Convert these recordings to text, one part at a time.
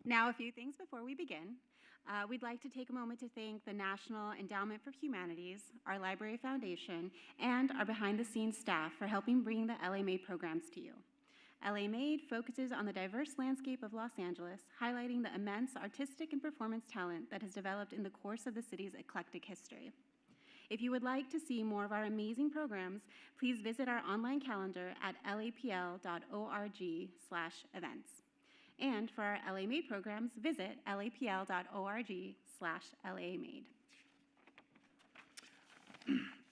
Now, a few things before we begin. We'd like to take a moment to thank the National Endowment for Humanities, our Library Foundation, and our behind-the-scenes staff for helping bring the LA Made programs to you. LA Made focuses on the diverse landscape of Los Angeles, highlighting the immense artistic and performance talent that has developed in the course of the city's eclectic history. If you would like to see more of our amazing programs, please visit our online calendar at lapl.org/events. And for our LA Made programs, visit lapl.org/LAMade.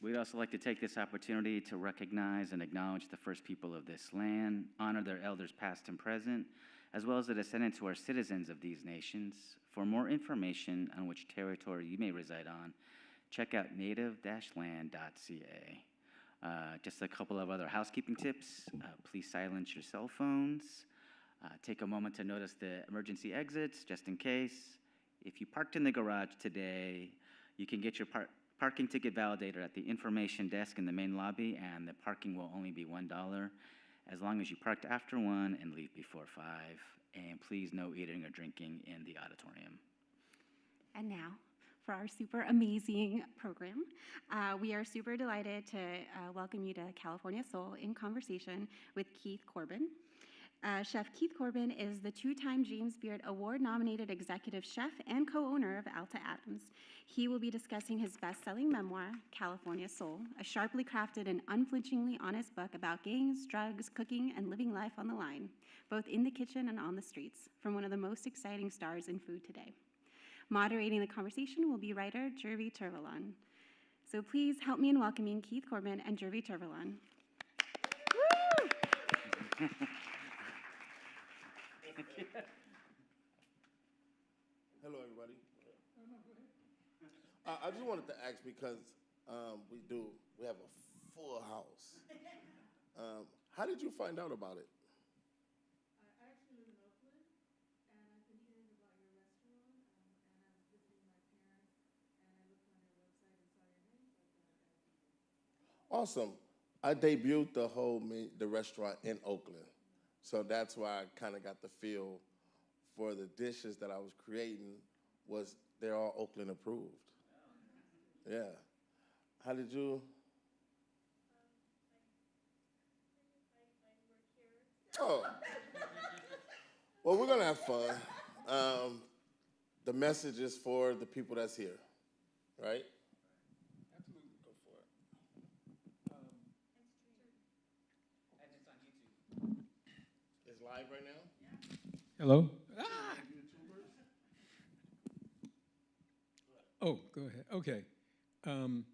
We'd also like to take this opportunity to recognize and acknowledge the first people of this land, honor their elders past and present, as well as the descendants who are citizens of these nations. For more information on which territory you may reside on, check out native-land.ca. Just a couple of other housekeeping tips. Please silence your cell phones. Take a moment to notice the emergency exits, just in case. If you parked in the garage today, you can get your parking ticket validator at the information desk in the main lobby, and the parking will only be $1, as long as you parked after 1 and leave before 5. And please, no eating or drinking in the auditorium. And now, for our super amazing program, we are super delighted to welcome you to California Soul in conversation with Keith Corbin. Chef Keith Corbin is the two-time James Beard Award-nominated executive chef and co-owner of Alta Adams. He will be discussing his best-selling memoir, California Soul, a sharply crafted and unflinchingly honest book about gangs, drugs, cooking, and living life on the line, both in the kitchen and on the streets, from one of the most exciting stars in food today. Moderating the conversation will be writer Jervey Tervalon. So please help me in welcoming Keith Corbin and Jervey Tervalon. Woo! Hello, everybody. I just wanted to ask because we have a full house. How did you find out about it? I actually live in Oakland, and I've been hearing about your restaurant, and I was visiting my parents, and I looked on your website and saw your name, so I thought I'd ask you. Awesome. I debuted the restaurant in Oakland. So that's why I kind of got the feel for the dishes that I was creating they're all Oakland approved. Yeah. How did you? I work here. Oh. Well, we're gonna have fun. The message is for the people that's here, right? Absolutely, go for it. And it's on YouTube. It's live right now? Hello? Ah! Oh, go ahead. Okay. I'm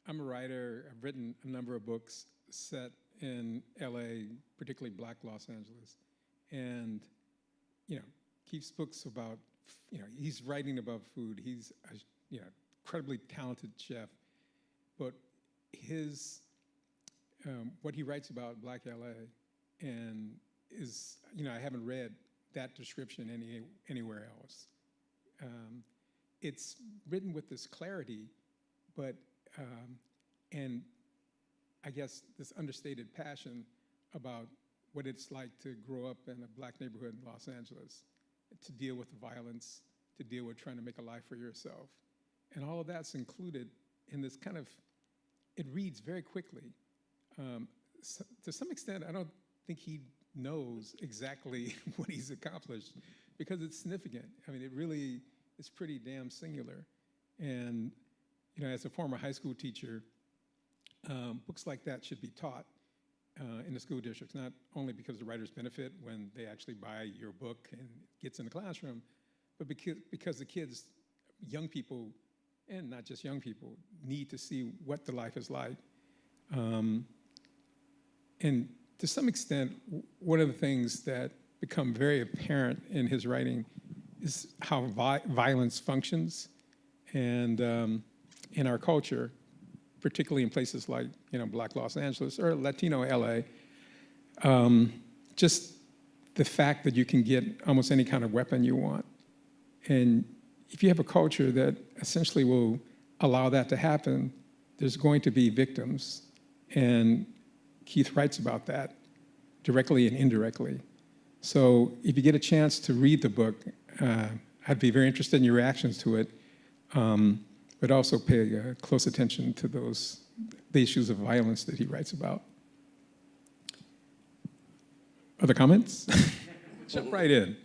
a writer. I've written a number of books set in LA, particularly Black Los Angeles. And, Keith's books about, he's writing about food. He's a, incredibly talented chef. But what he writes about Black LA and is, I haven't read that description anywhere else. It's written with this clarity, but, and I guess this understated passion about what it's like to grow up in a Black neighborhood in Los Angeles, to deal with the violence, to deal with trying to make a life for yourself. And all of that's included in this kind of, it reads very quickly. So, to some extent, I don't think he knows exactly what he's accomplished because it's significant. I mean, it really is pretty damn singular. And, as a former high school teacher, books like that should be taught in the school districts, not only because the writers benefit when they actually buy your book and it gets in the classroom, but because the kids, young people, and not just young people, need to see what the life is like. And to some extent, one of the things that become very apparent in his writing is how violence functions, and in our culture, particularly in places like Black Los Angeles or Latino LA, just the fact that you can get almost any kind of weapon you want. And if you have a culture that essentially will allow that to happen, there's going to be victims. And Keith writes about that directly and indirectly. So if you get a chance to read the book, I'd be very interested in your reactions to it, but also pay close attention to the issues of violence that he writes about. Other comments? Jump right in.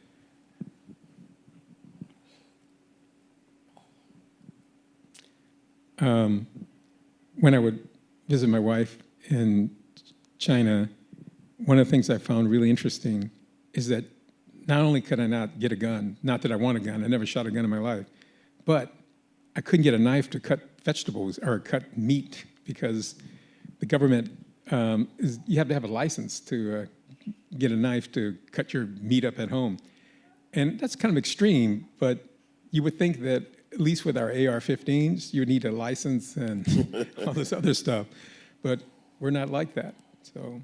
When I would visit my wife in China, one of the things I found really interesting is that not only could I not get a gun, not that I want a gun, I never shot a gun in my life, but I couldn't get a knife to cut vegetables or cut meat because the government, you have to have a license to get a knife to cut your meat up at home. And that's kind of extreme, but you would think that at least with our AR-15s, you would need a license and all this other stuff. But we're not like that, so.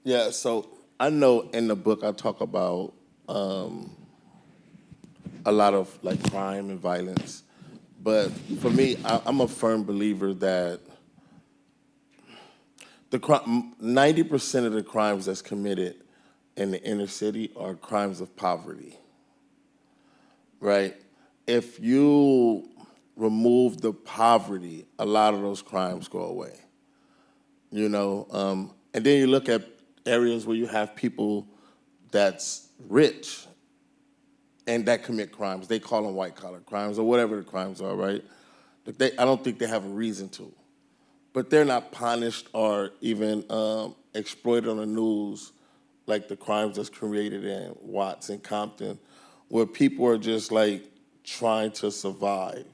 Yeah, so I know in the book I talk about a lot of like crime and violence. But for me, I'm a firm believer that 90% of the crimes that's committed in the inner city are crimes of poverty, right? If you remove the poverty, a lot of those crimes go away, you know? And then you look at areas where you have people that's rich and that commit crimes. They call them white-collar crimes or whatever the crimes are, right? But I don't think they have a reason to. But they're not punished or even exploited on the news like the crimes that's created in Watts and Compton, where people are just like trying to survive.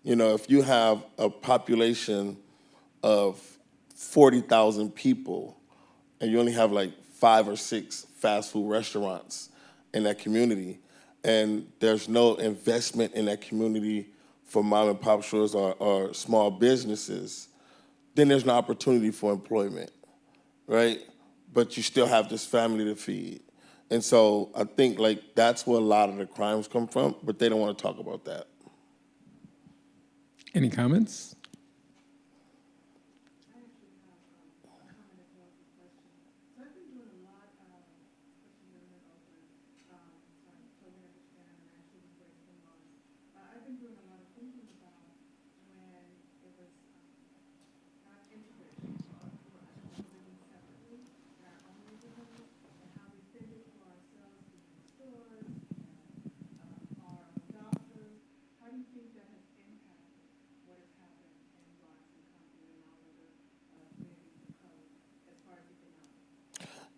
You know, if you have a population of 40,000 people and you only have like 5 or 6 fast food restaurants in that community, and there's no investment in that community for mom and pop stores or small businesses, then there's an opportunity for employment, right? But you still have this family to feed. And so I think like that's where a lot of the crimes come from, but they don't want to talk about that. Any comments?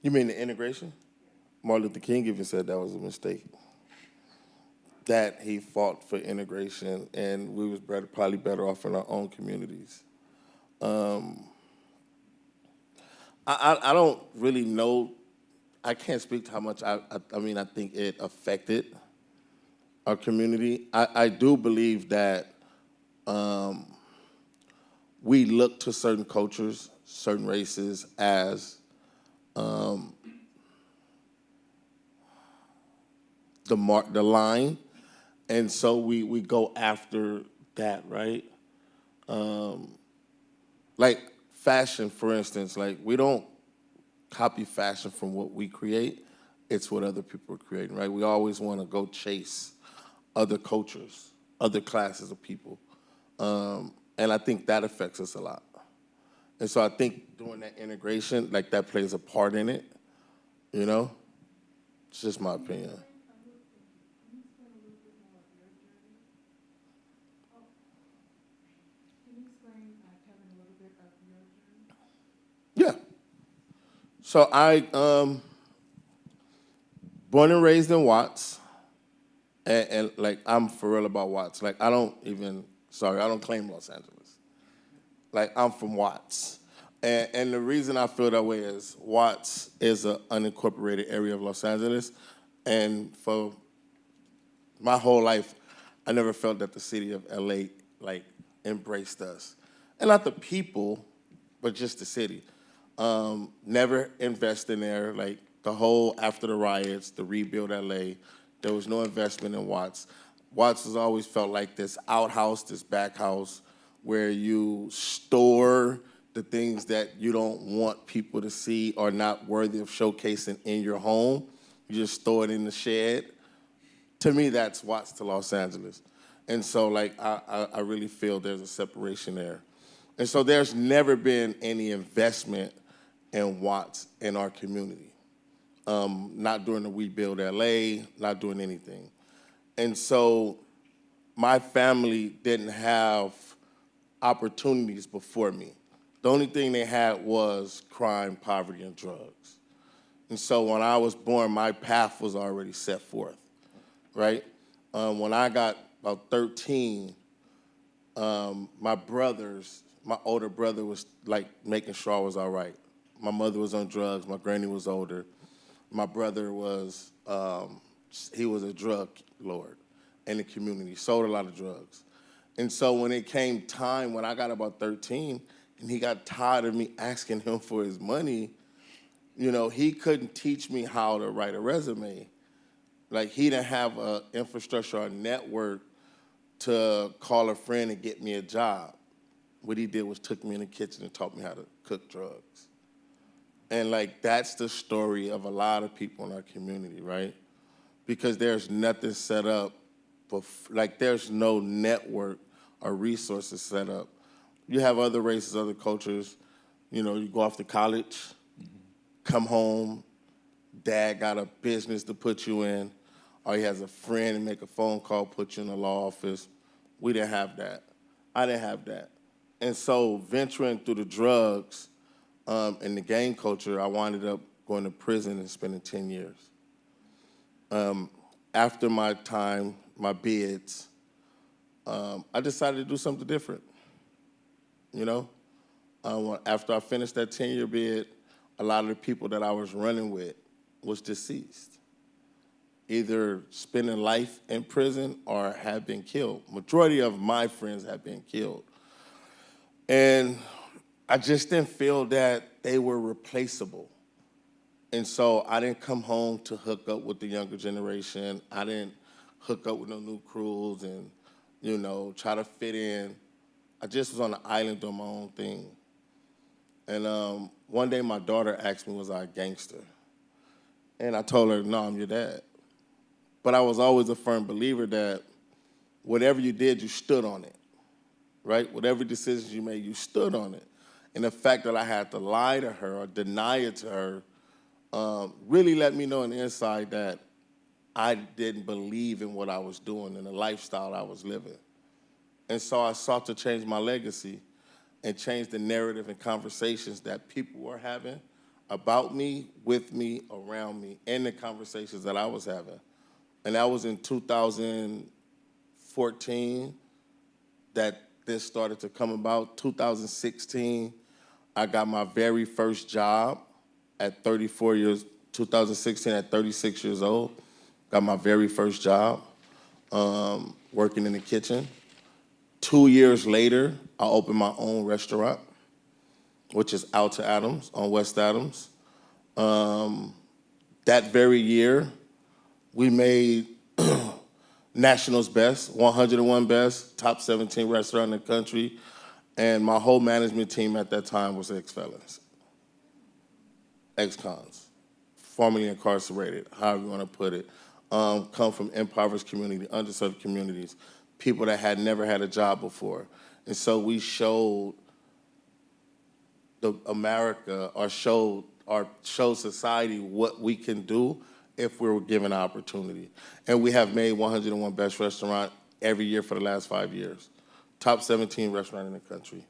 You mean the integration? Martin Luther King even said that was a mistake. That he fought for integration, and we was probably better off in our own communities. I don't really know. I can't speak to how much I think it affected our community. I do believe that we look to certain cultures, certain races as the line, and so we go after that, right? Like fashion, for instance, like we don't copy fashion from what we create, it's what other people are creating, right? We always want to go chase other cultures, other classes of people, and I think that affects us a lot. And so I think doing that integration, like that plays a part in it, you know? It's just my opinion. Yeah. So I, born and raised in Watts, and like I'm for real about Watts. Like I don't claim Los Angeles. Like I'm from Watts. And the reason I feel that way is Watts is an unincorporated area of Los Angeles. And for my whole life, I never felt that the city of LA like embraced us. And not the people, but just the city. Never invest in there. Like the whole, after the riots, the rebuild LA, there was no investment in Watts. Watts has always felt like this outhouse, this back house, where you store the things that you don't want people to see or not worthy of showcasing in your home. You just throw it in the shed. To me, that's Watts to Los Angeles. And so, like, I really feel there's a separation there. And so there's never been any investment in Watts in our community. Not during the We Build LA, not doing anything. And so my family didn't have opportunities before me. The only thing they had was crime, poverty, and drugs. And so when I was born, my path was already set forth, right? When I got about 13, my older brother was like making sure I was all right. My mother was on drugs, my granny was older. My brother was, he was a drug lord in the community, sold a lot of drugs. And so when it came time, when I got about 13, and he got tired of me asking him for his money, you know, he couldn't teach me how to write a resume. Like, he didn't have an infrastructure or a network to call a friend and get me a job. What he did was took me in the kitchen and taught me how to cook drugs. And, like, that's the story of a lot of people in our community, right? Because there's nothing set up, like, there's no network or resources set up. You have other races, other cultures, you know, you go off to college, come home, dad got a business to put you in, or he has a friend and make a phone call, put you in the law office. We didn't have that. I didn't have that. And so venturing through the drugs and the gang culture, I wound up going to prison and spending 10 years. After my time, my bids, I decided to do something different, you know? After I finished that 10-year bid, a lot of the people that I was running with was deceased, either spending life in prison or had been killed. Majority of my friends had been killed. And I just didn't feel that they were replaceable. And so I didn't come home to hook up with the younger generation. I didn't hook up with no new crews and, you know, try to fit in. I just was on the island doing my own thing. And one day my daughter asked me, was I a gangster? And I told her, no, I'm your dad. But I was always a firm believer that whatever you did, you stood on it, right? Whatever decisions you made, you stood on it. And the fact that I had to lie to her or deny it to her really let me know on the inside that I didn't believe in what I was doing and the lifestyle I was living. And so I sought to change my legacy and change the narrative and conversations that people were having about me, with me, around me, and the conversations that I was having. And that was in 2014 that this started to come about. 2016, I got my very first job at 34 years, 2016 at 36 years old. Got my very first job working in the kitchen. 2 years later, I opened my own restaurant, which is Alta Adams on West Adams. That very year, we made Nationals Best, 101 Best, top 17 restaurant in the country, and my whole management team at that time was ex-felons, ex-cons, formerly incarcerated, however you want to put it, come from impoverished community, underserved communities, people that had never had a job before. And so we showed America or showed society what we can do if we were given an opportunity. And we have made 101 Best Restaurant every year for the last 5 years. Top 17 restaurant in the country.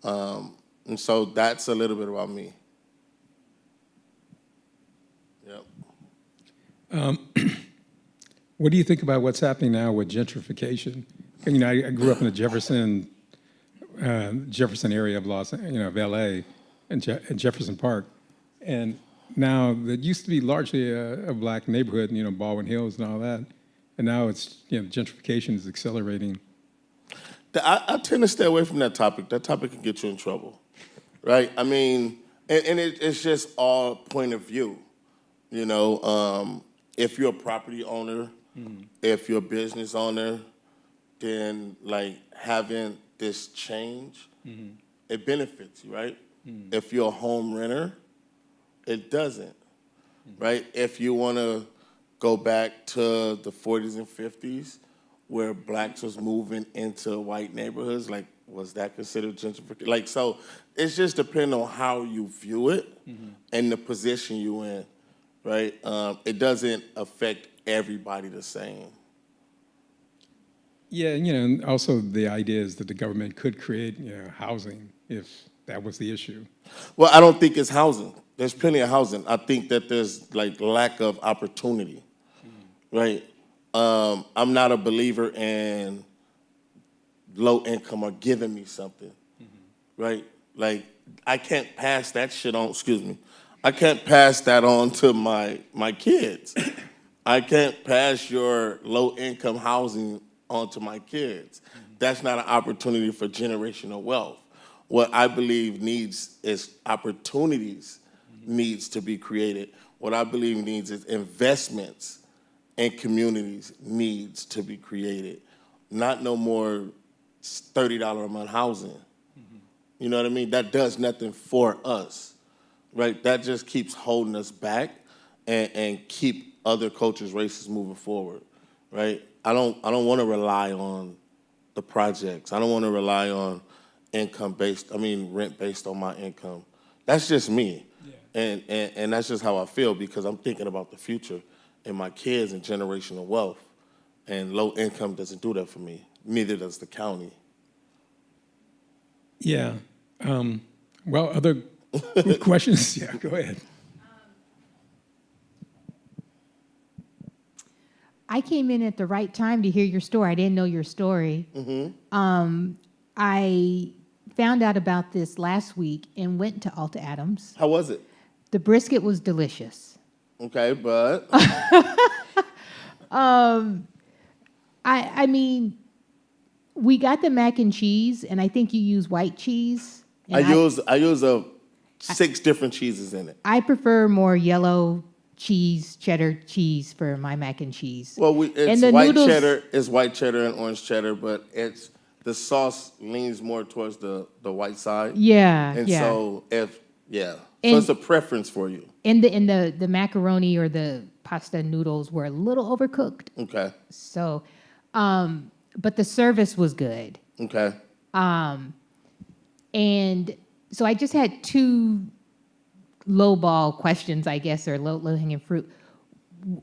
And so that's a little bit about me. Yep. What do you think about what's happening now with gentrification? You know, I grew up in the Jefferson area of of LA, and Jefferson Park, and now that used to be largely a black neighborhood, you know, Baldwin Hills and all that, and now it's, you know, gentrification is accelerating. I tend to stay away from that topic. That topic can get you in trouble, right? I mean, and it's just all point of view, you know. If you're a property owner, if you're a business owner, then like having this change it benefits you, right? If you're a home renter, it doesn't, right? If you want to go back to the 40s and 50s, where blacks was moving into white neighborhoods, like, was that considered gentrification? Like, so it's just depending on how you view it and the position you in, right? It doesn't affect everybody the same. Yeah, and also the idea is that the government could create, housing if that was the issue. Well, I don't think it's housing. There's plenty of housing. I think that there's like lack of opportunity, right? I'm not a believer in low income or giving me something, right? Like, I can't pass that shit on, I can't pass that on to my kids. I can't pass your low income housing on to my kids. That's not an opportunity for generational wealth. What I believe needs is opportunities needs to be created. What I believe needs is investments in communities needs to be created. Not no more $30 a month housing. You know what I mean? That does nothing for us, right? That just keeps holding us back and keep other cultures, races moving forward, right? I don't want to rely on the projects. I don't want to rely on rent based on my income. That's just me. Yeah. And that's just how I feel, because I'm thinking about the future and my kids and generational wealth. And low income doesn't do that for me. Neither does the county. Yeah. Well, other questions? Yeah, go ahead. I came in at the right time to hear your story. I didn't know your story. I found out about this last week and went to Alta Adams. How was it? The brisket was delicious. Okay, but I mean, we got the mac and cheese, and I think you use white cheese. I use 6 different cheeses in it. I prefer more yellow cheese, cheddar cheese for my mac and cheese. Well, it's white cheddar and orange cheddar, but the sauce leans more towards the white side. Yeah, and yeah. so so it's a preference for you. And the macaroni or the pasta noodles were a little overcooked. Okay. So, but the service was good. Okay. And so I just had 2 lowball questions, I guess, or low-hanging fruit.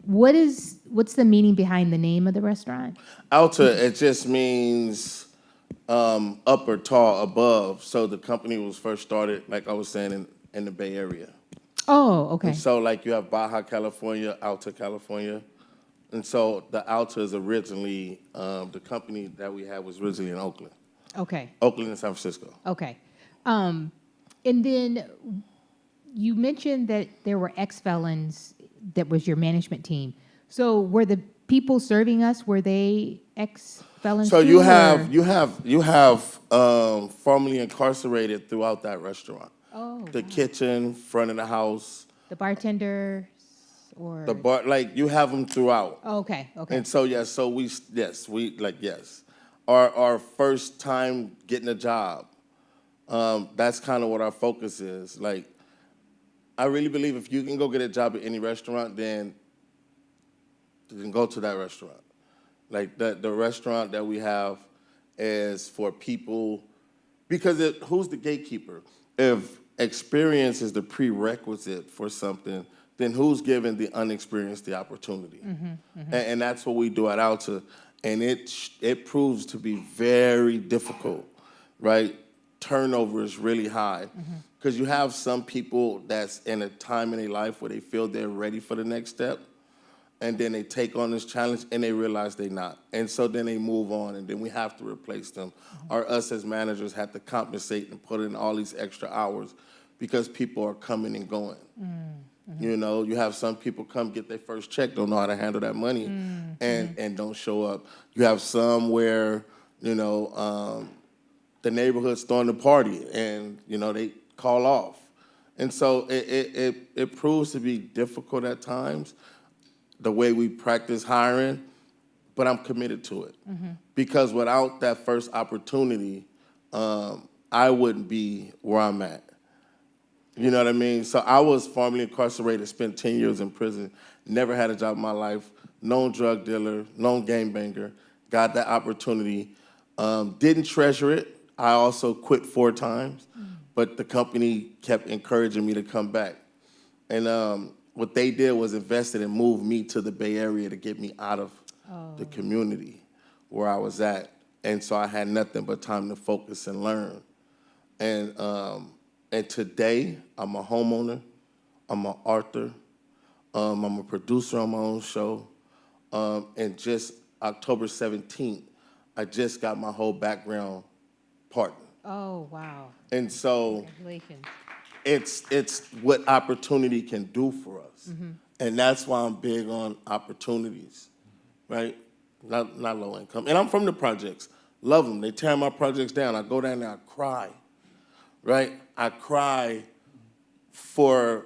What's the meaning behind the name of the restaurant? Alta, it just means up or tall, above. So the company was first started, like I was saying, in the Bay Area. Oh, okay. And so like you have Baja California, Alta California. And so the Alta is originally, the company that we had was originally in Oakland. Okay. Oakland and San Francisco. Okay. And then you mentioned that there were ex-felons that was your management team. So were the people serving us, were they ex-felons? So too, you have formerly incarcerated throughout that restaurant. Oh, The kitchen, front of the house, the bartenders or the bar, like you have them throughout. Oh, okay. And so our first time getting a job, that's kind of what our focus is. Like, I really believe if you can go get a job at any restaurant, then go to that restaurant. Like the restaurant that we have is for people, because who's the gatekeeper? If experience is the prerequisite for something, then who's giving the unexperienced the opportunity? And that's what we do at Alta. And it proves to be very difficult, right? Turnover is really high. Because you have some people that's in a time in their life where they feel they're ready for the next step, and then they take on this challenge and they realize they're not. And so then they move on, and then we have to replace them. Or us as managers have to compensate and put in all these extra hours because people are coming and going. You know, you have some people come get their first check, don't know how to handle that money, and don't show up. You have some where, the neighborhood's throwing the party, and, they call off. And so it proves to be difficult at times, the way we practice hiring, but I'm committed to it. Because without that first opportunity, I I wouldn't be where I'm at. You know what I mean? So I was formerly incarcerated, spent 10 years in prison, never had a job in my life, known drug dealer, known gangbanger, got that opportunity, didn't treasure it. I also quit 4 times, but the company kept encouraging me to come back. And what they did was invested and moved me to the Bay Area to get me out of the community where I was at. And so I had nothing but time to focus and learn. And today, I'm a homeowner, I'm an author, I'm a producer on my own show. And just October 17th, I just got my whole background partner. Oh, wow. And so Congratulations. it's what opportunity can do for us. And that's why I'm big on opportunities, right? Not low income. And I'm from the projects. Love them. They tear my projects down. I go down there, I cry, right? I cry for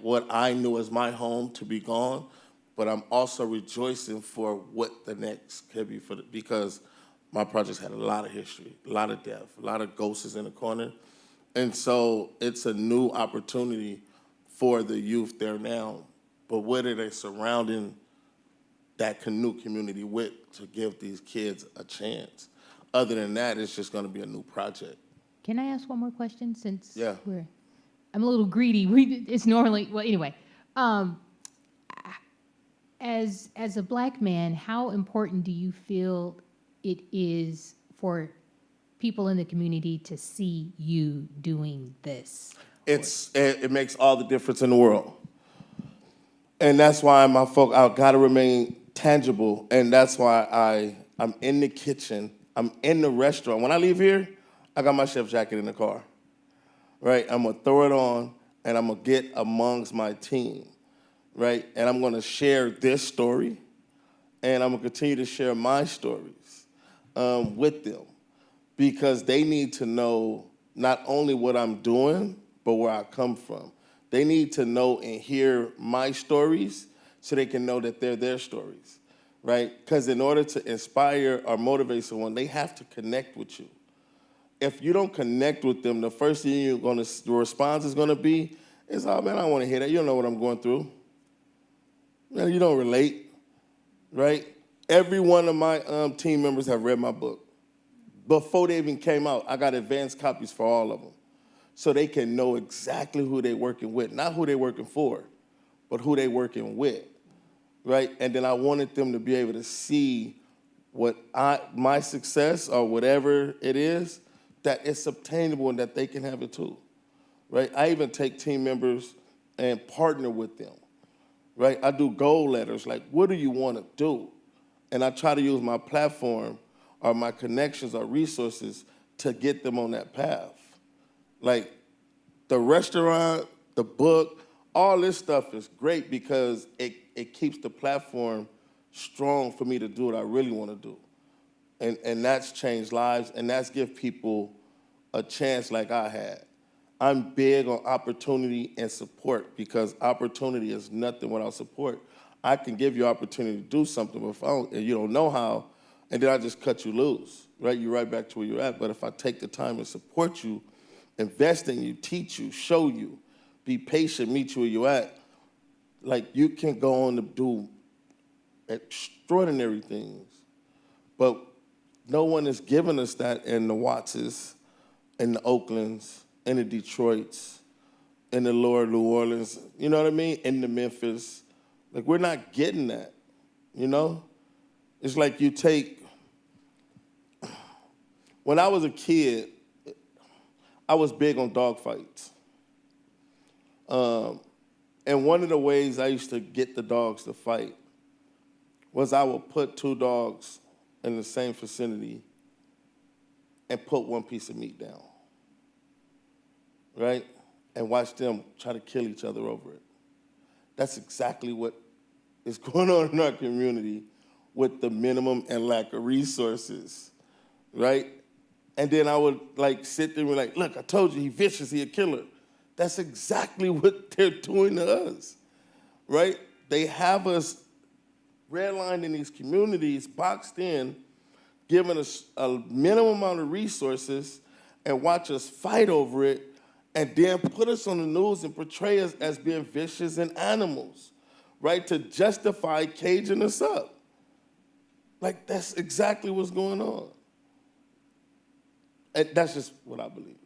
what I knew as my home to be gone, but I'm also rejoicing for what the next could be because my projects had a lot of history, a lot of death, a lot of ghosts in the corner. And so it's a new opportunity for the youth there now. But what are they surrounding that new community with to give these kids a chance? Other than that, it's just going to be a new project. Can I ask one more question since Yeah. I'm a little greedy. It's normally, well, anyway. As a Black man, how important do you feel it is for people in the community to see you doing this? It makes all the difference in the world. And that's why I've got to remain tangible. And that's why I'm in the kitchen. I'm in the restaurant. When I leave here, I got my chef jacket in the car, right? I'm going to throw it on, and I'm going to get amongst my team, right? And I'm going to share this story, and I'm going to continue to share my stories with them because they need to know not only what I'm doing, but where I come from. They need to know and hear my stories so they can know that they're their stories, right? Because in order to inspire or motivate someone, they have to connect with you. If you don't connect with them, the first thing the response is going to be is, oh, man, I don't want to hear that. You don't know what I'm going through. Man, you don't relate, right? Every one of my team members have read my book. Before they even came out, I got advanced copies for all of them so they can know exactly who they're working with. Not who they're working for, but who they're working with, right? And then I wanted them to be able to see my success or whatever it is, that it's obtainable and that they can have it too, right? I even take team members and partner with them, right? I do goal letters, like, what do you want to do? And I try to use my platform or my connections or resources to get them on that path. Like the restaurant, the book, all this stuff is great because it keeps the platform strong for me to do what I really want to do. And that's changed lives, and that's give people a chance like I had. I'm big on opportunity and support because opportunity is nothing without support. I can give you opportunity to do something, but if you don't know how, and then I just cut you loose, right? You're right back to where you're at. But if I take the time and support you, invest in you, teach you, show you, be patient, meet you where you're at, like you can go on to do extraordinary things. But no one has given us that in the Wattses, in the Oaklands, in the Detroits, in the lower New Orleans, you know what I mean? In the Memphis. Like, we're not getting that, you know? It's like you take, when I was a kid, I was big on dog fights. And one of the ways I used to get the dogs to fight was I would put 2 dogs in the same vicinity and put one piece of meat down, right? And watch them try to kill each other over it. That's exactly what is going on in our community with the minimum and lack of resources, right? And then I would like sit there and be like, look, I told you, he vicious, he a killer. That's exactly what they're doing to us, right? They have us redlined in these communities, boxed in, giving us a minimum amount of resources, and watch us fight over it and then put us on the news and portray us as being vicious and animals, right? To justify caging us up. Like, that's exactly what's going on. And that's just what I believe.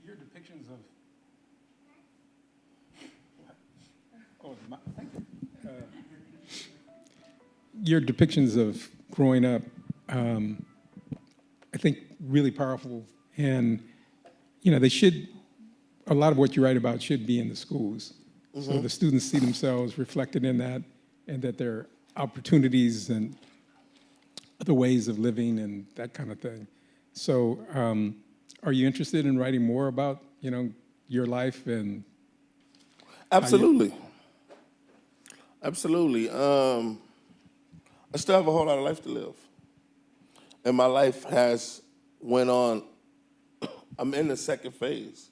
Your depictions of your depictions of growing up, I think, really powerful. And, you know, a lot of what you write about should be in the schools. So the students see themselves reflected in that, and that there are opportunities and other ways of living and that kind of thing. So are you interested in writing more about, you know, your life and? Absolutely. Absolutely. I still have a whole lot of life to live. And my life has went on. I'm in the second phase.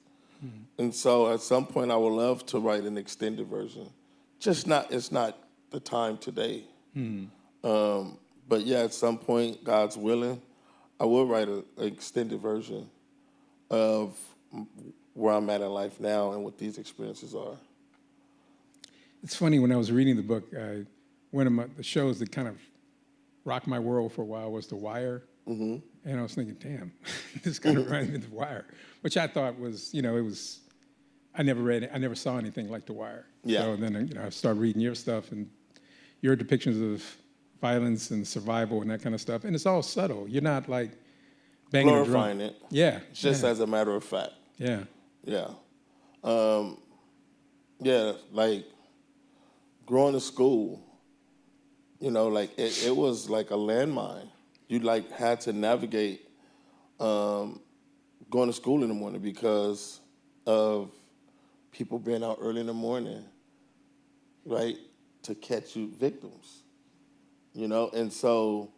And so at some point I would love to write an extended version. It's not the time today. But yeah, at some point, God's willing, I will write an extended version of where I'm at in life now and what these experiences are. It's funny, when I was reading the book, one of the shows that kind of rocked my world for a while was The Wire. And I was thinking, damn, this kind of reminds me of The Wire, which I thought was, you know, I never saw anything like The Wire. Yeah. So then, you know, I started reading your stuff and your depictions of violence and survival and that kind of stuff. And it's all subtle. You're not like banging a drum. Glorifying it. Yeah. Just as a matter of fact. Yeah. Yeah. Yeah, like growing to school, you know, like it was like a landmine. You like had to navigate going to school in the morning because of people being out early in the morning, right, to catch you victims, you know? And so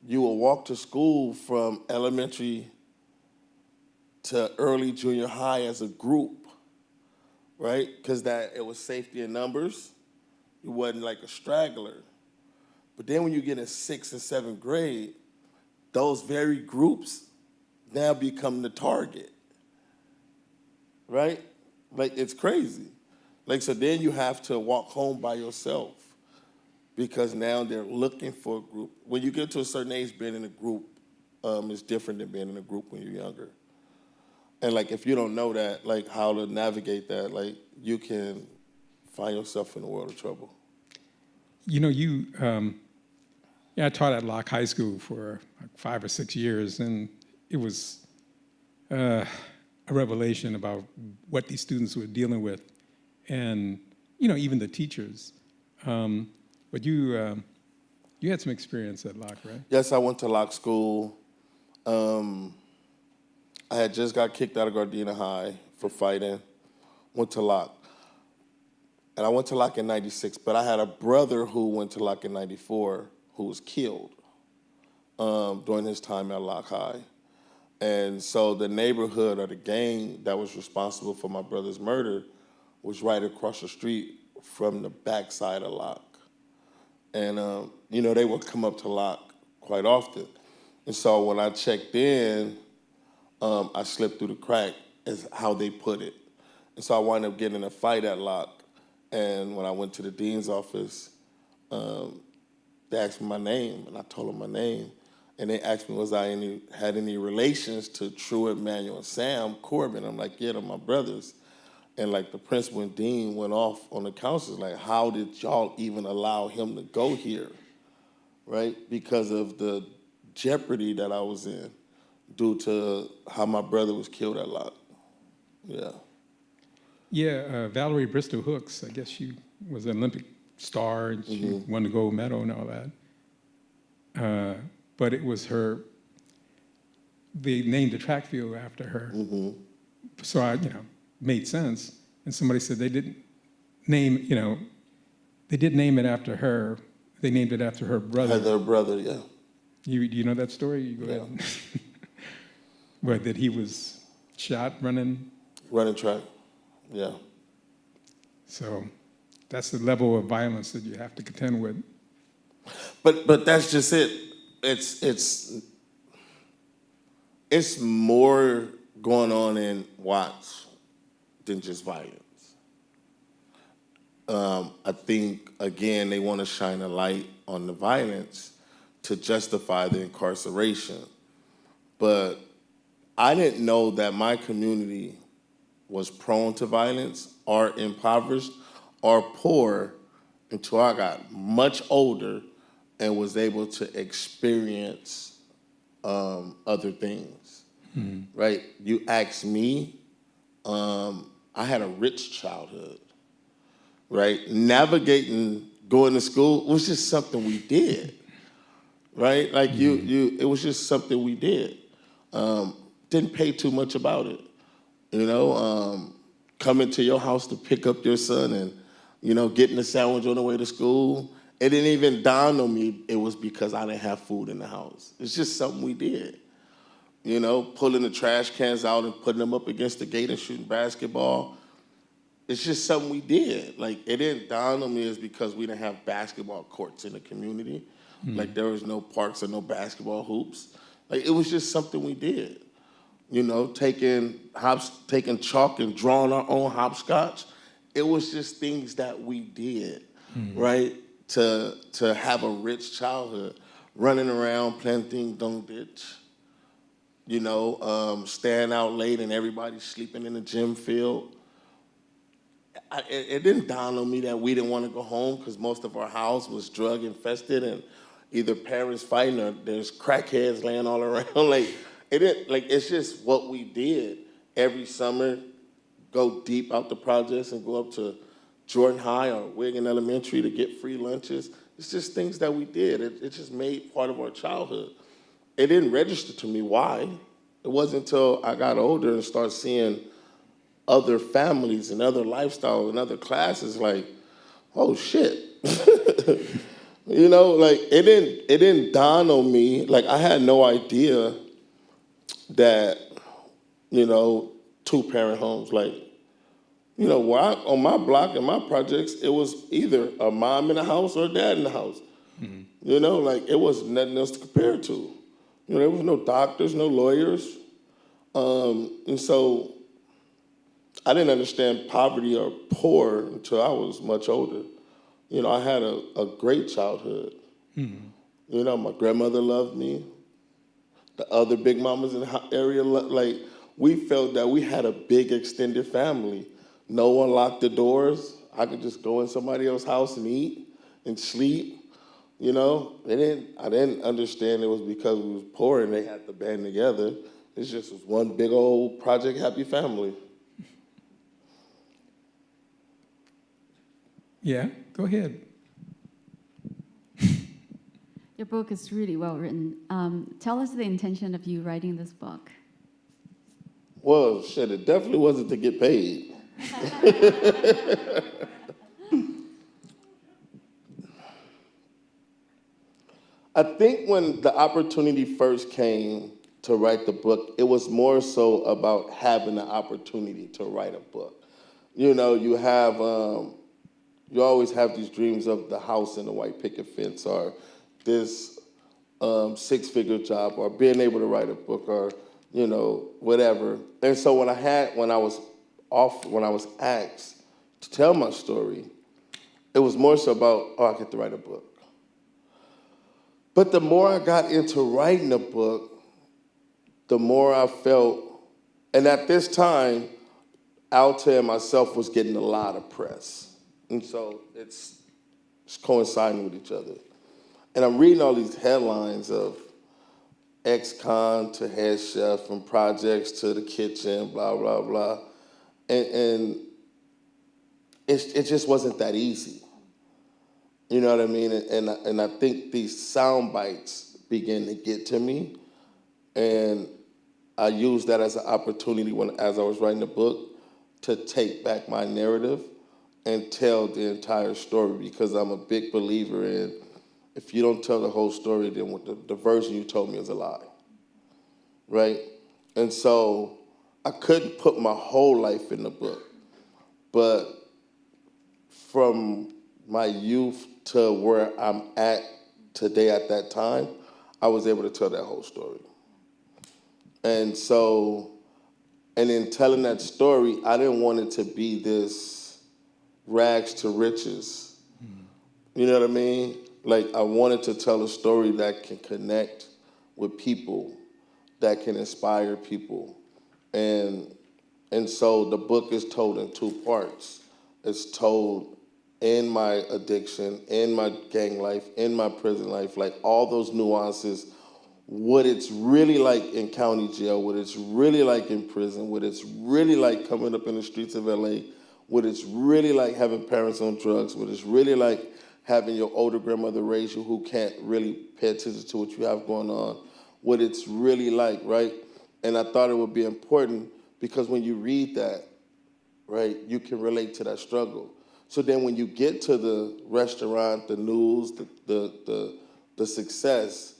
you will walk to school from elementary to early junior high as a group, right? Because it was safety in numbers. You wasn't like a straggler. But then when you get in 6th and 7th grade, those very groups now become the target, right? Like, it's crazy. Like, so then you have to walk home by yourself because now they're looking for a group. When you get to a certain age, being in a group is different than being in a group when you're younger. And, like, if you don't know that, like, how to navigate that, like, you can find yourself in a world of trouble. You know, I taught at Locke High School for like 5 or 6 years, and it was a revelation about what these students were dealing with, and, you know, even the teachers. But you had some experience at Locke, right? Yes, I went to Locke School. I had just got kicked out of Gardena High for fighting, went to Locke. And I went to Locke in 96, but I had a brother who went to Locke in 94 who was killed during his time at Locke High. And so the neighborhood or the gang that was responsible for my brother's murder was right across the street from the backside of Locke. And, you know, they would come up to Locke quite often. And so when I checked in, I slipped through the crack, is how they put it. And so I wound up getting in a fight at Locke. And when I went to the dean's office, they asked me my name, and I told them my name. And they asked me, had any relations to Truett, Manuel, and Sam Corbin? I'm like, yeah, they're my brothers. And like the principal and dean went off on the counselors, like, how did y'all even allow him to go here, right? Because of the jeopardy that I was in due to how my brother was killed at Locke. Yeah. Yeah, Valerie Bristol Hooks, I guess she was an Olympic star, and she won the gold medal and all that. But it was they named the track field after her. So I, made sense. And somebody said they didn't name, they didn't name it after her. They named it after her brother. Her brother, yeah. Do you know that story? You go ahead. Where that he was shot running? Running track, yeah. So that's the level of violence that you have to contend with. But that's just it. it's more going on in Watts than just violence. I think, again, they want to shine a light on the violence to justify the incarceration. But I didn't know that my community was prone to violence or impoverished or poor until I got much older and was able to experience other things, right? You ask me, I had a rich childhood, right? Navigating, going to school was just something we did, right? Like it was just something we did. Didn't pay too much about it, you know? Coming to your house to pick up your son and, you know, getting a sandwich on the way to school. It didn't even dawn on me it was because I didn't have food in the house. It's just something we did. You know, pulling the trash cans out and putting them up against the gate and shooting basketball. It's just something we did. Like, it didn't dawn on me is because we didn't have basketball courts in the community. Like, there was no parks or no basketball hoops. Like, it was just something we did. You know, taking chalk and drawing our own hopscotch. It was just things that we did, right? To have a rich childhood, running around, playing ding dong ditch, you know, staying out late and everybody sleeping in the gym field. It didn't dawn on me that we didn't want to go home because most of our house was drug infested and either parents fighting or there's crackheads laying all around. It's just what we did every summer. Go deep out the projects and go up to Jordan High or Wigan Elementary to get free lunches. It's just things that we did. It just made part of our childhood. It didn't register to me why. It wasn't until I got older and started seeing other families and other lifestyles and other classes like, oh shit. You know, like it didn't dawn on me. Like I had no idea that, you know, 2-parent homes, like, you know, on my block and my projects, it was either a mom in the house or a dad in the house. You know, like it was nothing else to compare to. You know, there was no doctors, no lawyers. And so I didn't understand poverty or poor until I was much older. You know, I had a great childhood. You know, my grandmother loved me. The other big mamas in the area, like, we felt that we had a big extended family. No one locked the doors. I could just go in somebody else's house and eat and sleep. You know, I didn't understand it was because we was poor and they had to band together. It just was one big old Project Happy family. Yeah, go ahead. Your book is really well written. Tell us the intention of you writing this book. Well, shit, it definitely wasn't to get paid. I think when the opportunity first came to write the book, it was more so about having the opportunity to write a book. You know, you always have these dreams of the house and the white picket fence or this 6-figure job or being able to write a book or, you know, whatever. And so when I was asked to tell my story, it was more so about, oh, I get to write a book. But the more I got into writing a book, the more I felt, and at this time, Alta and myself was getting a lot of press. And so it's coinciding with each other. And I'm reading all these headlines of ex-con to head chef, from projects to the kitchen, blah, blah, blah. And it just wasn't that easy. You know what I mean? And I think these sound bites began to get to me. And I used that as an opportunity as I was writing the book to take back my narrative and tell the entire story, because I'm a big believer in if you don't tell the whole story, then the version you told me is a lie, right? And so I couldn't put my whole life in the book, but from my youth to where I'm at today at that time, I was able to tell that whole story. And so, and in telling that story, I didn't want it to be this rags to riches. You know what I mean? Like, I wanted to tell a story that can connect with people, that can inspire people. And so the book is told in two parts. It's told in my addiction, in my gang life, in my prison life, like all those nuances, what it's really like in county jail, what it's really like in prison, what it's really like coming up in the streets of LA, what it's really like having parents on drugs, what it's really like having your older grandmother raise you who can't really pay attention to what you have going on, what it's really like, right? And I thought it would be important because when you read that, right, you can relate to that struggle. So then when you get to the restaurant, the news, the success,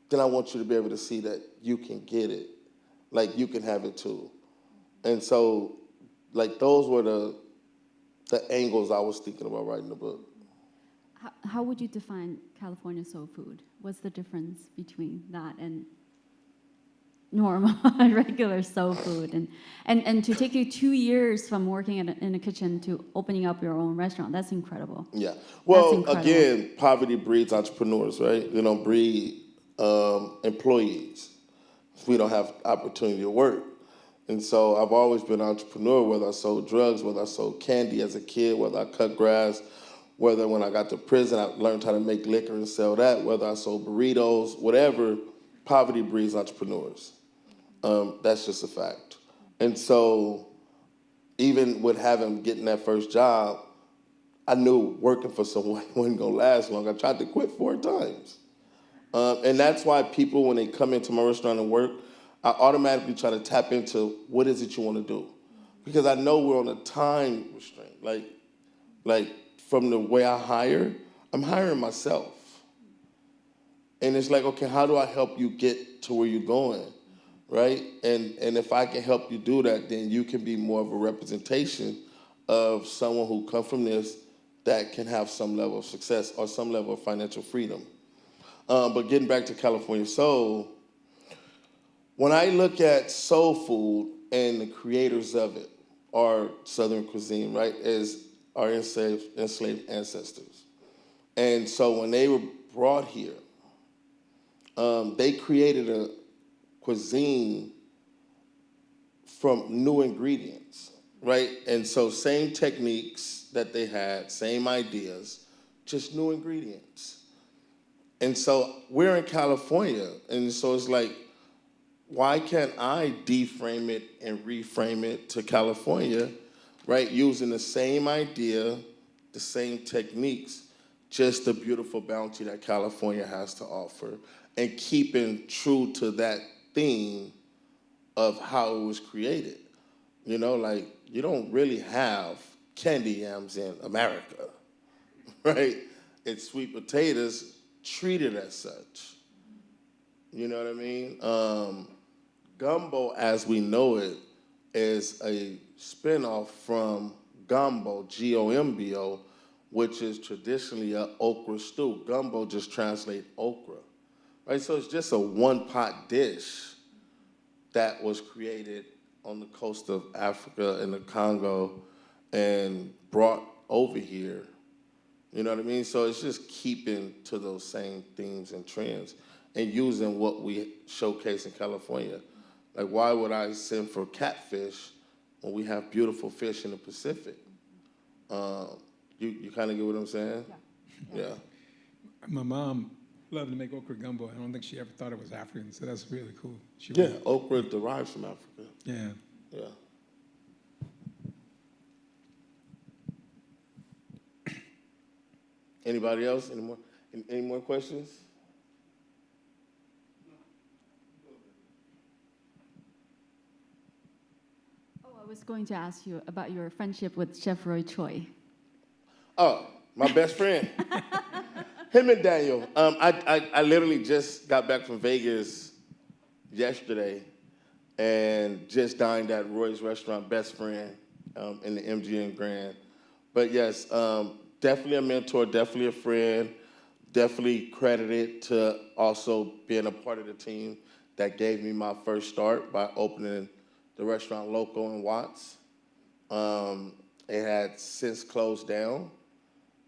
then I want you to be able to see that you can get it. Like, you can have it too. And so, like, those were the angles I was thinking about writing the book. How would you define California soul food? What's the difference between that and normal, regular soul food? And to take you 2 years from working in a kitchen to opening up your own restaurant, that's incredible. Yeah. Well, incredible. Again, poverty breeds entrepreneurs, right? We don't breed employees. We don't have opportunity to work. And so I've always been an entrepreneur, whether I sold drugs, whether I sold candy as a kid, whether I cut grass, whether when I got to prison, I learned how to make liquor and sell that, whether I sold burritos, whatever, poverty breeds entrepreneurs. That's just a fact. And so even with getting that first job, I knew working for someone wasn't gonna last long. I tried to quit 4 times. And that's why people, when they come into my restaurant and work, I automatically try to tap into what is it you want to do? Because I know we're on a time restraint. Like from the way I hire, I'm hiring myself. And it's like, okay, how do I help you get to where you're going, right? And if I can help you do that, then you can be more of a representation of someone who comes from this that can have some level of success or some level of financial freedom. But getting back to California Soul, when I look at soul food and the creators of it, our Southern cuisine, right, is our enslaved ancestors. And so when they were brought here, they created a cuisine from new ingredients, right? And so same techniques that they had, same ideas, just new ingredients. And so we're in California, and so it's like, why can't I deframe it and reframe it to California, right? Using the same idea, the same techniques, just the beautiful bounty that California has to offer, and keeping true to that theme of how it was created. You know, like, you don't really have candy yams in America, right? It's sweet potatoes treated as such. You know what I mean? Gumbo, as we know it, is a spinoff from gumbo, G-O-M-B-O, which is traditionally an okra stew. Gumbo just translates okra, right? So it's just a one-pot dish that was created on the coast of Africa in the Congo and brought over here. You know what I mean? So it's just keeping to those same themes and trends and using what we showcase in California. Like, why would I send for catfish when we have beautiful fish in the Pacific? You kind of get what I'm saying? Yeah. My mom loved to make okra gumbo. I don't think she ever thought it was African, so that's really cool. Okra derives from Africa. Yeah. Anybody else? Any more questions? I was going to ask you about your friendship with Chef Choi. Oh, my best friend. Him and Daniel. I literally just got back from Vegas yesterday and just dined at Roy's restaurant, best friend, in the MGM Grand. But yes, definitely a mentor, definitely a friend, definitely credited to also being a part of the team that gave me my first start by opening the restaurant LocoL in Watts. It had since closed down,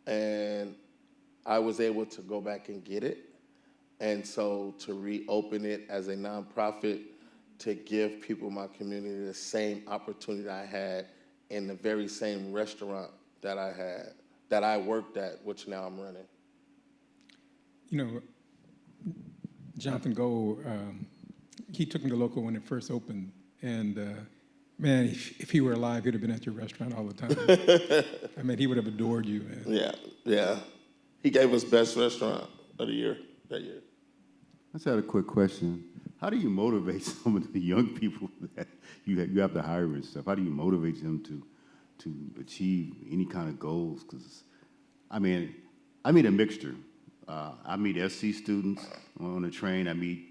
and I was able to go back and get it. And so to reopen it as a nonprofit, to give people in my community the same opportunity I had in the very same restaurant that I worked at, which now I'm running. You know, Jonathan Gold, he took me to LocoL when it first opened, and man, if he were alive, he'd have been at your restaurant all the time. I mean, he would have adored you, man. Yeah. He gave us best restaurant of the year that year. I just had a quick question. How do you motivate some of the young people that you have to hire and stuff? How do you motivate them to achieve any kind of goals? Because, I mean a mixture. I meet SC students on the train. I meet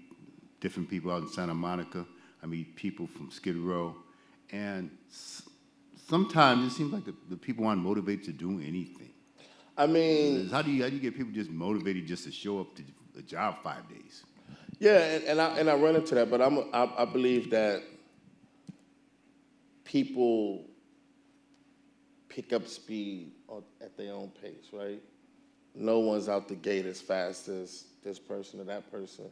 different people out in Santa Monica. I meet people from Skid Row. And sometimes it seems like the people aren't motivated to do anything. I mean, how do you get people just motivated just to show up to a job 5 days? Yeah, and I run into that, but I believe that people pick up speed at their own pace, right? No one's out the gate as fast as this person or that person.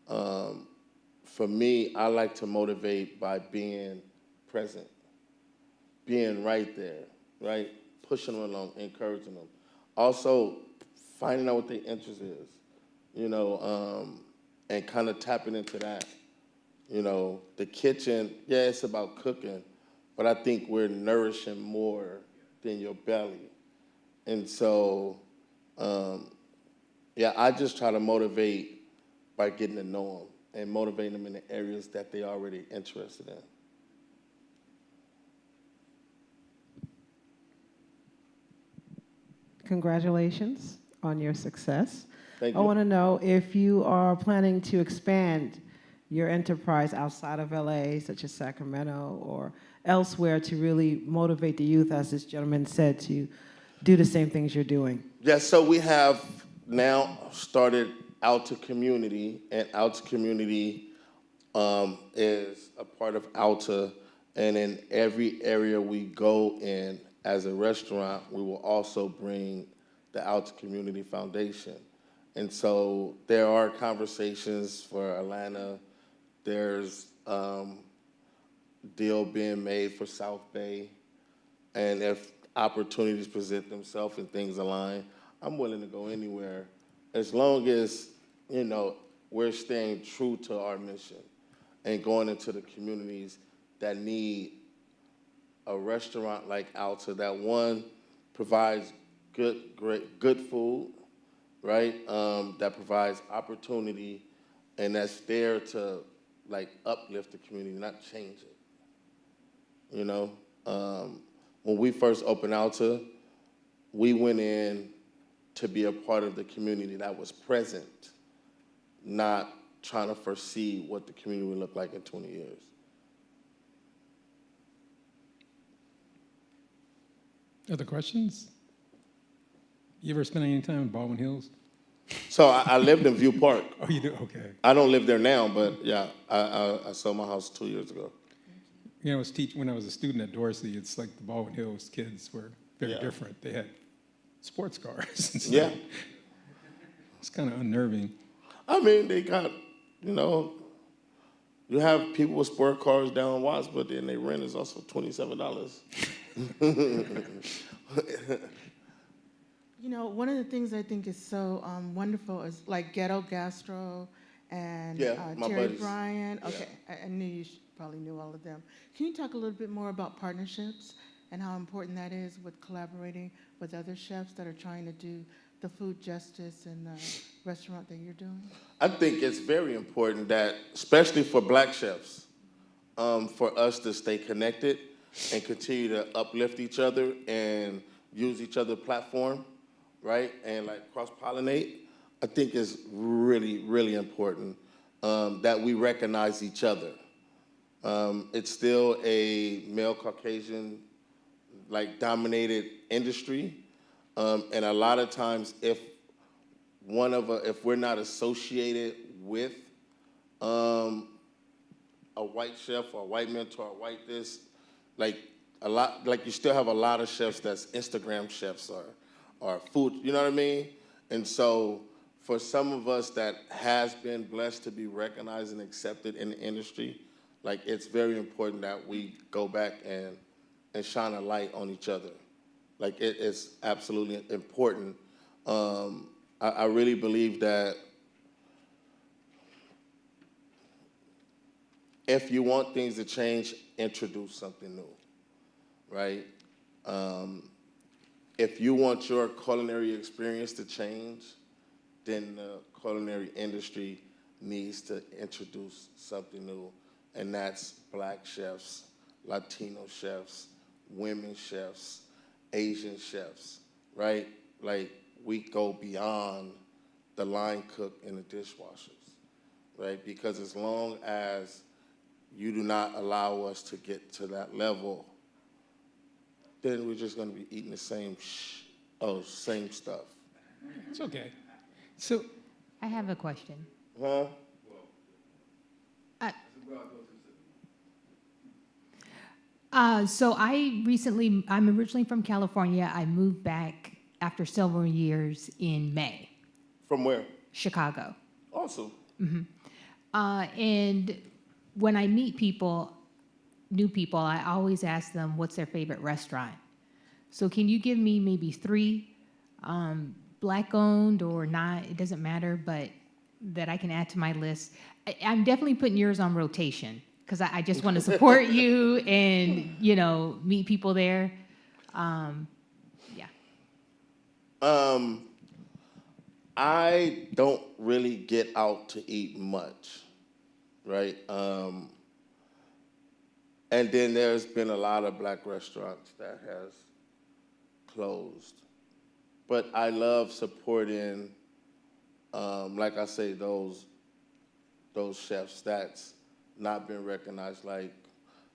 For me, I like to motivate by being present, being right there, right? Pushing them along, encouraging them. Also, finding out what their interest is, you know, and kind of tapping into that. You know, the kitchen, yeah, it's about cooking, but I think we're nourishing more than your belly. And so, yeah, I just try to motivate by getting to know them and motivating them in the areas that they're already interested in. Congratulations on your success. Thank I you. want to know if you are planning to expand your enterprise outside of LA, such as Sacramento or elsewhere, to really motivate the youth, as this gentleman said, to do the same things you're doing. Yes, so we have now started Alta Community, and Alta Community is a part of Alta, and in every area we go in as a restaurant, we will also bring the Alta Community Foundation. And so there are conversations for Atlanta. There's deal being made for South Bay. And if opportunities present themselves and things align, I'm willing to go anywhere as long as, you know, we're staying true to our mission and going into the communities that need a restaurant like Alta that, one, provides good food, right? That provides opportunity, and that's there to like uplift the community, not change it. You know, when we first opened Alta, we went in to be a part of the community that was present, not trying to foresee what the community would look like in 20 years. Other questions? You ever spend any time in Baldwin Hills? So I lived in View Park. Oh, you do? Okay. I don't live there now, but yeah, I sold my house 2 years ago. You know, when I was a student at Dorsey, it's like the Baldwin Hills kids were very different. They had sports cars and stuff. Yeah. It's kind of unnerving. I mean, they got, you know, you have people with sport cars down in Watts, but then their rent is also $27. You know, one of the things I think is so wonderful is like Ghetto Gastro and my Terry buddies. Bryan. Okay, I knew you probably knew all of them. Can you talk a little bit more about partnerships and how important that is with collaborating with other chefs that are trying to do the food justice in the restaurant that you're doing? I think it's very important that, especially for Black chefs, for us to stay connected and continue to uplift each other and use each other's platform, right? And like cross-pollinate. I think is really, really important that we recognize each other. It's still a male Caucasian, like, dominated industry. And a lot of times if if we're not associated with a white chef or a white mentor or white this, like you still have a lot of chefs that's Instagram chefs or food, you know what I mean? And so for some of us that has been blessed to be recognized and accepted in the industry, like it's very important that we go back and shine a light on each other. Like it's absolutely important. I really believe that if you want things to change, introduce something new, right? If you want your culinary experience to change, then the culinary industry needs to introduce something new, and that's Black chefs, Latino chefs, women chefs, Asian chefs, right? Like, we go beyond the line cook and the dishwashers, right? Because as long as you do not allow us to get to that level, then we're just going to be eating the same stuff. It's okay. So, I have a question. Huh? So I'm originally from California. I moved back after several years in May. From where? Chicago. Awesome. And when I meet new people, I always ask them what's their favorite restaurant. So can you give me maybe 3, Black-owned or not, it doesn't matter, but that I can add to my list? I'm definitely putting yours on rotation because I just want to support you and, meet people there. I don't really get out to eat much, right? And then there's been a lot of Black restaurants that has closed. But I love supporting, like I say, those chefs that's not been recognized. Like,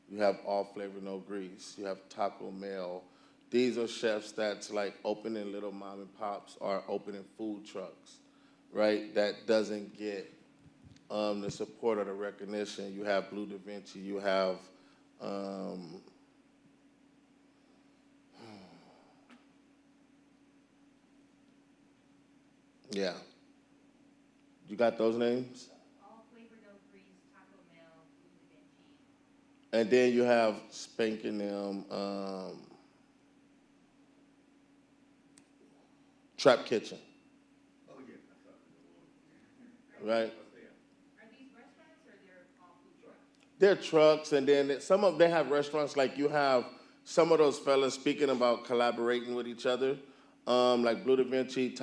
you have All Flavor No Grease, you have Taco Mail. These are chefs that's like opening little mom and pops or opening food trucks, right? That doesn't get the support or the recognition. You have Blue Da Vinci, you have yeah. You got those names? All Flavor No Grease, Taco Mail, Blue Da Vinci. And then you have Spanking them, Trap Kitchen. Oh, yeah. Right? Are these restaurants or they're all food trucks? They're trucks, and then some of them have restaurants. Like, you have some of those fellas speaking about collaborating with each other, like Blue Da Vinci,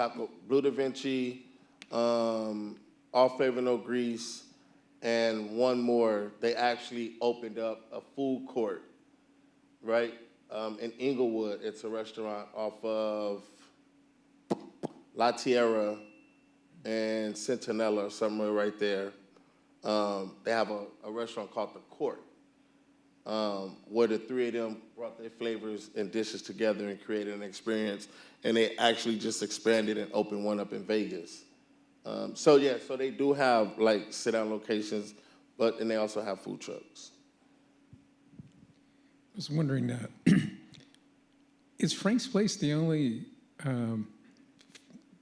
All Flavor No Grease, and one more. They actually opened up a food court, right? In Inglewood. It's a restaurant off of La Tierra and Centinela, or somewhere right there. They have a restaurant called The Court, where the 3 of them brought their flavors and dishes together and created an experience. And they actually just expanded and opened one up in Vegas. So they do have like sit-down locations, and they also have food trucks. I was wondering, is Frank's Place the only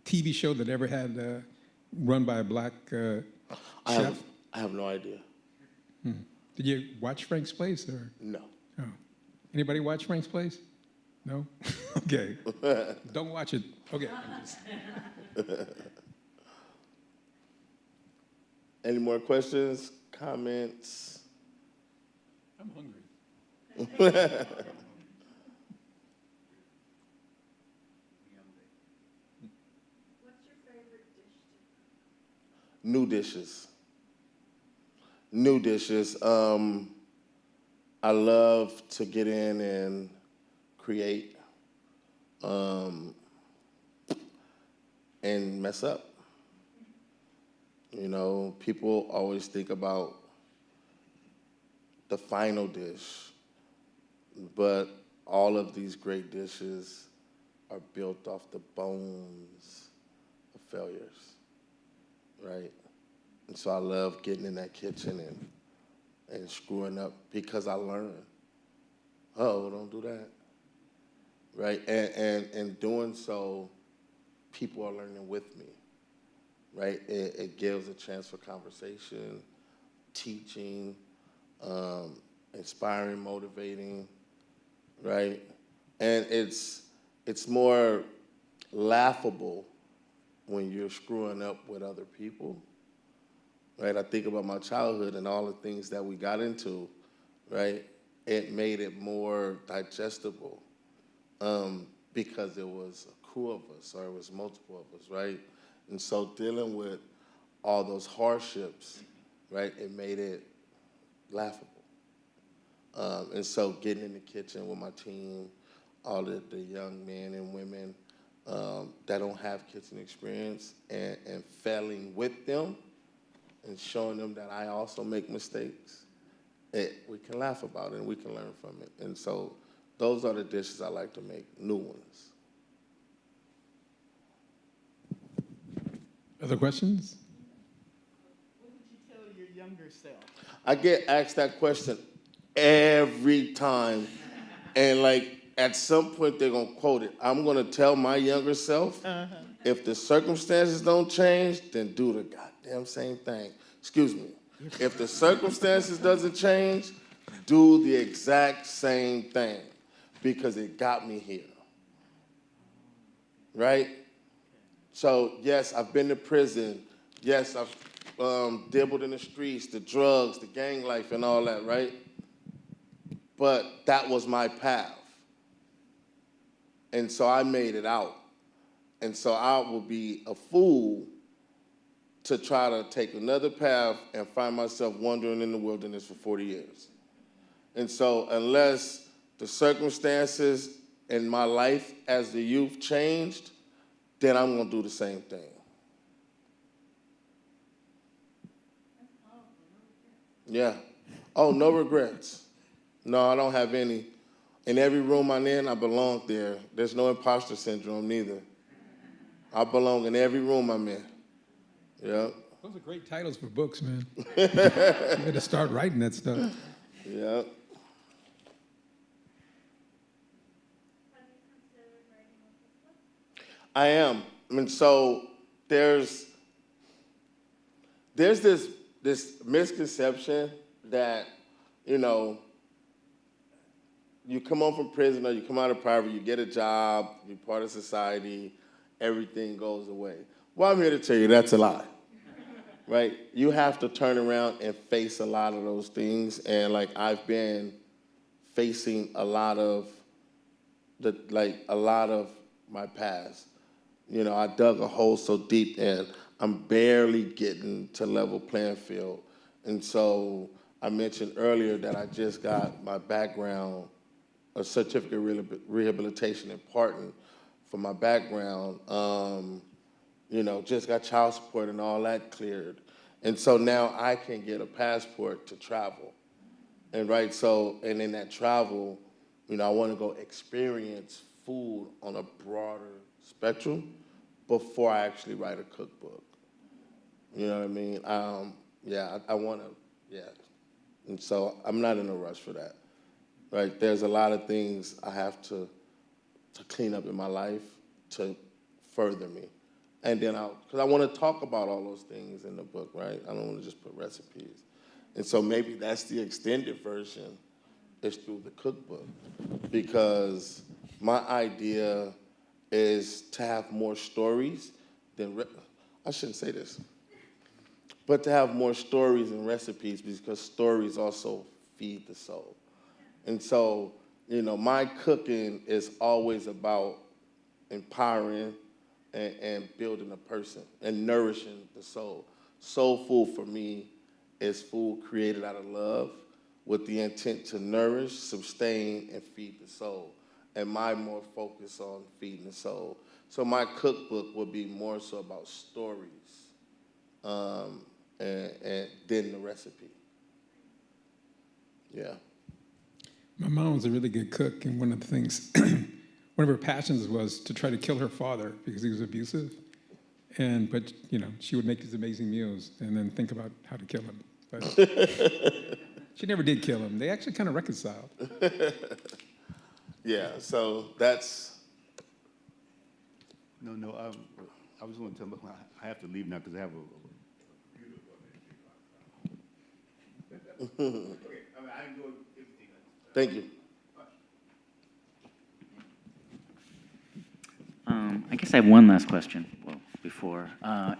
TV show that ever had run by a Black chef? I have no idea. Did you watch Frank's Place or? No. Oh. Anybody watch Frank's Place? No? Okay. Don't watch it. Okay. Any more questions, comments? I'm hungry. What's your favorite dish to cook? New dishes. I love to get in and create and mess up. People always think about the final dish, but all of these great dishes are built off the bones of failures, right? And so I love getting in that kitchen and screwing up because I learn. Oh, don't do that, right? And doing so, people are learning with me, right? It gives a chance for conversation, teaching, inspiring, motivating, right? And it's more laughable when you're screwing up with other people, right? I think about my childhood and all the things that we got into, right? It made it more digestible because it was a crew of us or it was multiple of us, right? And so dealing with all those hardships, right, it made it laughable. And so getting in the kitchen with my team, all the young men and women that don't have kitchen experience and failing with them and showing them that I also make mistakes, we can laugh about it and we can learn from it. And so those are the dishes I like to make, new ones. Other questions? What would you tell your younger self? I get asked that question every time. And like, at some point they're gonna quote it. I'm gonna tell my younger self, if the circumstances don't change, then do the goddamn same thing. Excuse me. If the circumstances doesn't change, do the exact same thing because it got me here, right? So yes, I've been to prison. Yes, I've dabbled in the streets, the drugs, the gang life and all that, right? But that was my path. And so I made it out. And so I would be a fool to try to take another path and find myself wandering in the wilderness for 40 years. And so unless the circumstances in my life as the youth changed, then I'm gonna do the same thing. Yeah. Oh, no regrets. No, I don't have any. In every room I'm in, I belong there. There's no imposter syndrome neither. I belong in every room I'm in. Yeah. Those are great titles for books, man. You got to start writing that stuff. Yeah. I am. I mean, so there's this misconception that, you know, you come home from prison or you come out of private, you get a job, you're part of society, everything goes away. Well, I'm here to tell you that's a lie, right? You have to turn around and face a lot of those things. And like, I've been facing a lot of my past. You know, I dug a hole so deep and I'm barely getting to level playing field. And so I mentioned earlier that I just got my background, a certificate of rehabilitation and pardon for my background. You know, just got child support and all that cleared. And so now I can get a passport to travel. And right, so, and in that travel, you know, I want to go experience food on a broader spectrum before I actually write a cookbook. You know what I mean? Yeah, I want to, yeah. And so I'm not in a rush for that, right? There's a lot of things I have to clean up in my life to further me. And then because I want to talk about all those things in the book, right? I don't want to just put recipes. And so maybe that's the extended version, is through the cookbook. Because my idea is to have more stories than, I shouldn't say this, but to have more stories and recipes because stories also feed the soul. And so, you know, my cooking is always about empowering and building a person and nourishing the soul. Soul food for me is food created out of love with the intent to nourish, sustain, and feed the soul. And my more focus on feeding the soul. So my cookbook would be more so about stories and then the recipe. Yeah. My mom was a really good cook, and one of the things, one of her passions was to try to kill her father because he was abusive. But she would make these amazing meals and then think about how to kill him. But she never did kill him. They actually kind of reconciled. Yeah, so that's. No, I was going to tell them I have to leave now because I have a okay, I enjoyed everything. Thank you. I guess I have one last question. Well, before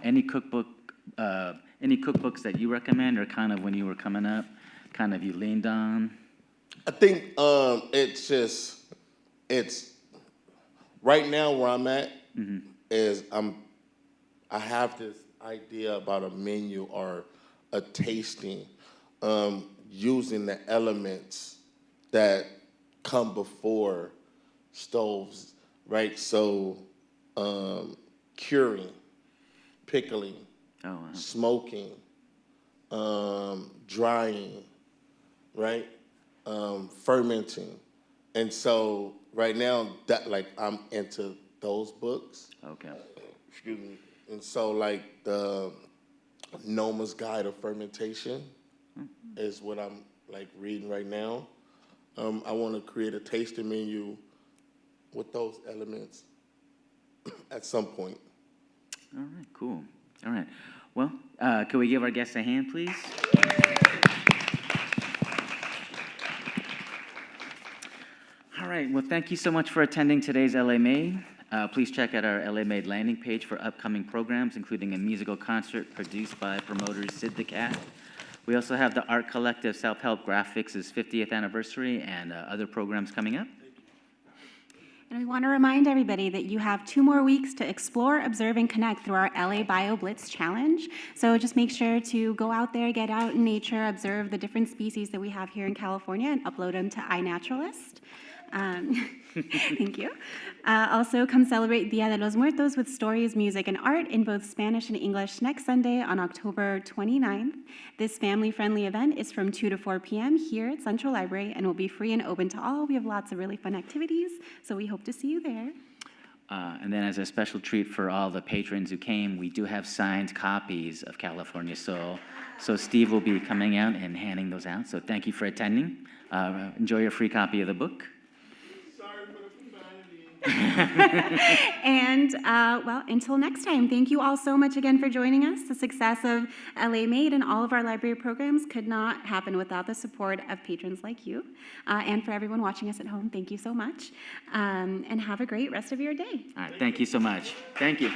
any cookbooks that you recommend, or kind of when you were coming up, kind of you leaned on? I think it's right now where I'm at is I have this idea about a menu or a tasting using the elements that come before stoves, right? So curing, pickling, smoking, drying, right? Fermenting. And so right now that I'm into those books. Okay. Excuse me. And so the Noma's Guide of Fermentation is what I'm reading right now. I want to create a tasting menu with those elements at some point. All right, cool. All right. Well, can we give our guests a hand, please? All right. Well, thank you so much for attending today's LA Made. Please check out our LA Made landing page for upcoming programs, including a musical concert produced by promoters Sid the Cat. We also have the Art Collective Self-Help Graphics' 50th anniversary and other programs coming up. And we want to remind everybody that you have 2 more weeks to explore, observe, and connect through our LA Bio Blitz Challenge. So just make sure to go out there, get out in nature, observe the different species that we have here in California, and upload them to iNaturalist. Thank you. Also, come celebrate Dia de los Muertos with stories, music, and art in both Spanish and English next Sunday on October 29th. This family-friendly event is from 2 to 4 p.m. here at Central Library and will be free and open to all. We have lots of really fun activities, so we hope to see you there. And then as a special treat for all the patrons who came, we do have signed copies of California Soul. So Steve will be coming out and handing those out. So thank you for attending. Enjoy your free copy of the book. And, well, until next time, thank you all so much again for joining us. The success of LA Made and all of our library programs could not happen without the support of patrons like you. And for everyone watching us at home, thank you so much. And have a great rest of your day. All right, thank you so much. Thank you.